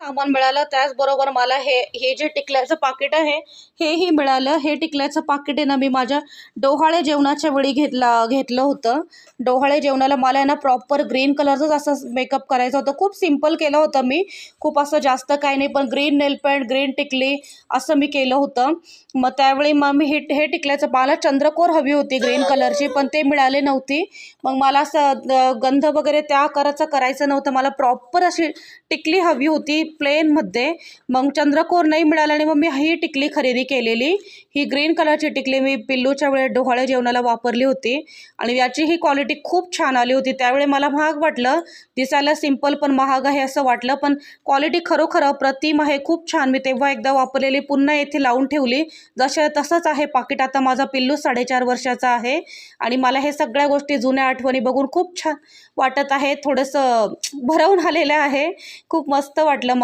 सामान मिळालं. त्याचबरोबर मला हे हे जे टिकल्याचं पाकिट आहे हेही मिळालं. हे टिकल्याचं पाकिट आहे ना, मी माझ्या डोहाळे जेवणाच्या वेळी घेतलं होतं. डोहाळे जेवणाला मला आहे ना प्रॉपर ग्रीन कलरचंच असं मेकअप करायचं होतं. खूप सिंपल केलं होतं मी, खूप असं जास्त काही नाही, पण ग्रीन नेल पेंट, ग्रीन टिकली असं मी केलं होतं. मग त्यावेळी मग मी हे टिकल्याचं, मला चंद्रकोर हवी होती ग्रीन कलरची, पण ते मिळाले नव्हती. मग मला असं गंध वगैरे त्या आकाराचं करायचं नव्हतं, मला प्रॉपर अशी टिकली हवी होती प्लेनमध्ये. मग चंद्रकोर नाही मिळाला आणि मग मी ही टिकली खरेदी केलेली. ही ग्रीन कलरची टिकली मी पिल्लूच्या वेळेस डोहाळे जेवणाला वापरली होती आणि याची ही क्वालिटी खूप छान आली होती. त्यावेळी मला महाग वाटलं, दिसायला सिंपल पण महाग आहे असं वाटलं, पण क्वालिटी खरोखर अप्रतिम आहे, खूप छान. मी तेव्हा एकदा वापरलेली, पुन्हा येथे लावून ठेवली, तसंच आहे पाकिट. आता माझा पिल्लू 4.5 वर्षाचा आहे आणि मला हे सगळ्या गोष्टी, जुन्या आठवणी बघून खूप छान वाटत आहे. थोडंसं भरवून आलेलं आहे, खूप मस्त वाटलं